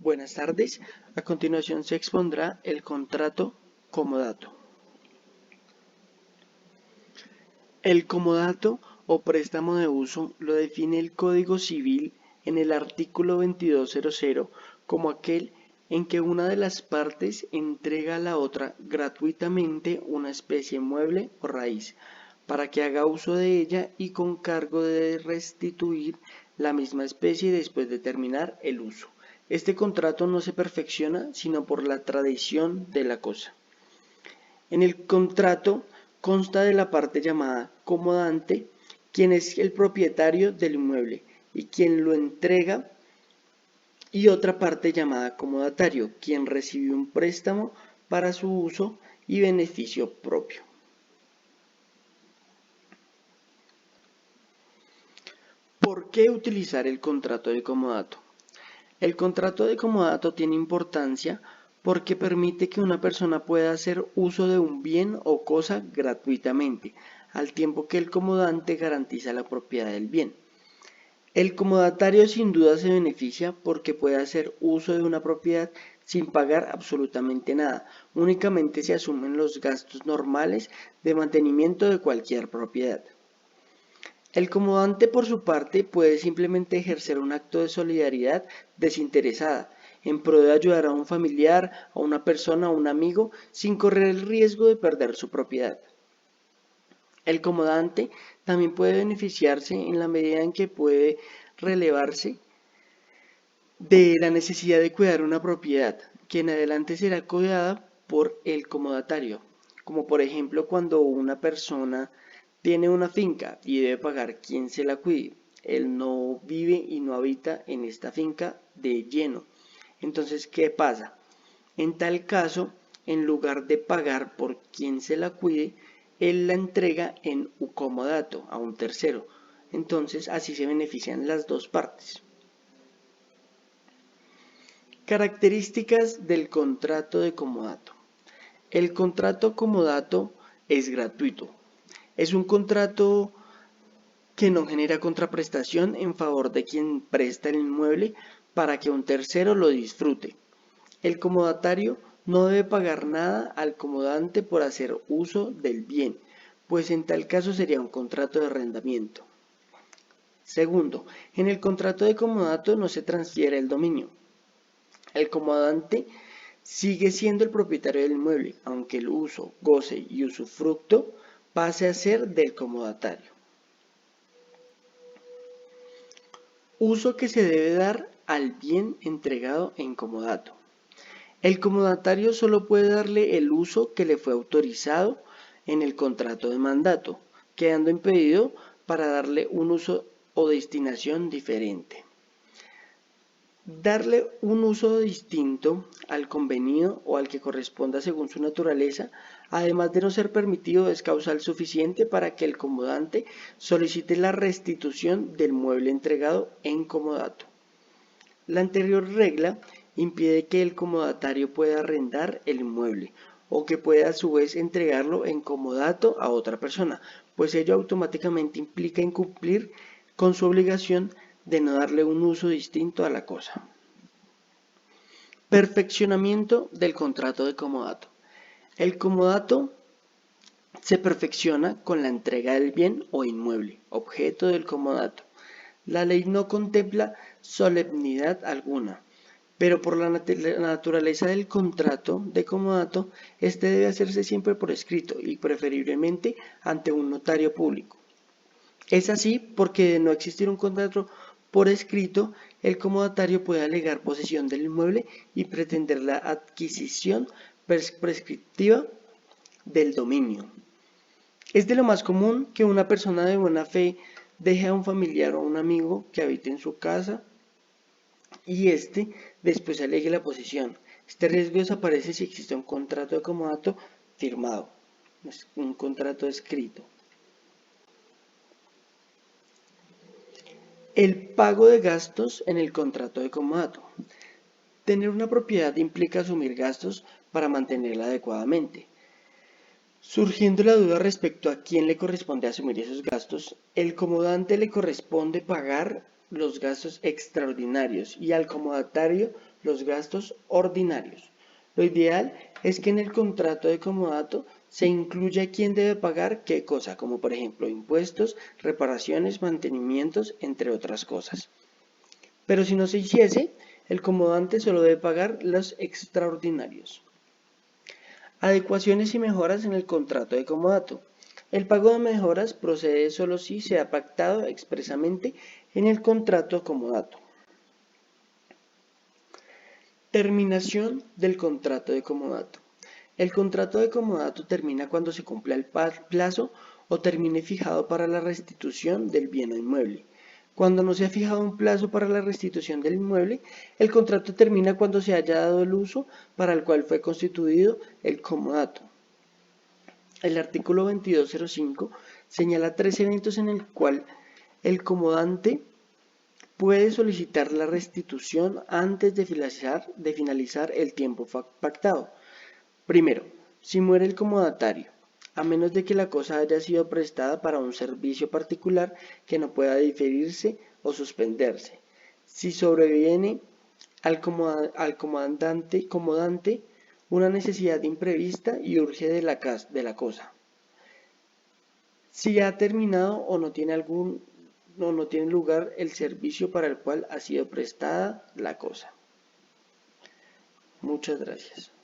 Buenas tardes. A continuación se expondrá el contrato comodato. El comodato o préstamo de uso lo define el Código Civil en el artículo 2200 como aquel en que una de las partes entrega a la otra gratuitamente una especie mueble o raíz para que haga uso de ella y con cargo de restituir la misma especie después de terminar el uso. Este contrato no se perfecciona sino por la tradición de la cosa. En el contrato consta de la parte llamada comodante, quien es el propietario del inmueble y quien lo entrega, y otra parte llamada comodatario, quien recibe un préstamo para su uso y beneficio propio. ¿Por qué utilizar el contrato de comodato? El contrato de comodato tiene importancia porque permite que una persona pueda hacer uso de un bien o cosa gratuitamente, al tiempo que el comodante garantiza la propiedad del bien. El comodatario sin duda se beneficia porque puede hacer uso de una propiedad sin pagar absolutamente nada, únicamente se asumen los gastos normales de mantenimiento de cualquier propiedad. El comodante, por su parte, puede simplemente ejercer un acto de solidaridad desinteresada, en pro de ayudar a un familiar, a una persona, a un amigo, sin correr el riesgo de perder su propiedad. El comodante también puede beneficiarse en la medida en que puede relevarse de la necesidad de cuidar una propiedad, que en adelante será cuidada por el comodatario, como por ejemplo cuando una persona tiene una finca y debe pagar quien se la cuide. Él no vive y no habita en esta finca de lleno. Entonces, ¿qué pasa? En tal caso, en lugar de pagar por quien se la cuide, él la entrega en comodato a un tercero. Entonces, así se benefician las dos partes. Características del contrato de comodato. El contrato comodato es gratuito. Es un contrato que no genera contraprestación en favor de quien presta el inmueble para que un tercero lo disfrute. El comodatario no debe pagar nada al comodante por hacer uso del bien, pues en tal caso sería un contrato de arrendamiento. Segundo, en el contrato de comodato no se transfiere el dominio. El comodante sigue siendo el propietario del inmueble, aunque el uso, goce y usufructo pase a ser del comodatario. Uso que se debe dar al bien entregado en comodato. El comodatario solo puede darle el uso que le fue autorizado en el contrato de mandato, quedando impedido para darle un uso o destinación diferente. Darle un uso distinto al convenido o al que corresponda según su naturaleza, además de no ser permitido, es causal suficiente para que el comodante solicite la restitución del mueble entregado en comodato. La anterior regla impide que el comodatario pueda arrendar el inmueble o que pueda a su vez entregarlo en comodato a otra persona, pues ello automáticamente implica incumplir con su obligación de no darle un uso distinto a la cosa. Perfeccionamiento del contrato de comodato. El comodato se perfecciona con la entrega del bien o inmueble, objeto del comodato. La ley no contempla solemnidad alguna, pero por la naturaleza del contrato de comodato, este debe hacerse siempre por escrito y preferiblemente ante un notario público. Es así porque de no existir un contrato por escrito, el comodatario puede alegar posesión del inmueble y pretender la adquisición prescriptiva del dominio. Es de lo más común que una persona de buena fe deje a un familiar o a un amigo que habite en su casa y éste después alegue la posesión. Este riesgo desaparece si existe un contrato de comodato firmado, un contrato escrito. El pago de gastos en el contrato de comodato. Tener una propiedad implica asumir gastos para mantenerla adecuadamente. Surgiendo la duda respecto a quién le corresponde asumir esos gastos, el comodante le corresponde pagar los gastos extraordinarios y al comodatario los gastos ordinarios. Lo ideal es que en el contrato de comodato se incluya quién debe pagar qué cosa, como por ejemplo impuestos, reparaciones, mantenimientos, entre otras cosas. Pero si no se hiciese, el comodante solo debe pagar los extraordinarios. Adecuaciones y mejoras en el contrato de comodato. El pago de mejoras procede solo si se ha pactado expresamente en el contrato de comodato. Terminación del contrato de comodato. El contrato de comodato termina cuando se cumpla el plazo o termine fijado para la restitución del bien o inmueble. Cuando no se ha fijado un plazo para la restitución del inmueble, el contrato termina cuando se haya dado el uso para el cual fue constituido el comodato. El artículo 2205 señala 3 eventos en el cual el comodante puede solicitar la restitución antes de finalizar el tiempo pactado. Primero, si muere el comodatario, a menos de que la cosa haya sido prestada para un servicio particular que no pueda diferirse o suspenderse. Si sobreviene al comodante una necesidad imprevista y urge de la cosa. Si ha terminado o no tiene lugar el servicio para el cual ha sido prestada la cosa. Muchas gracias.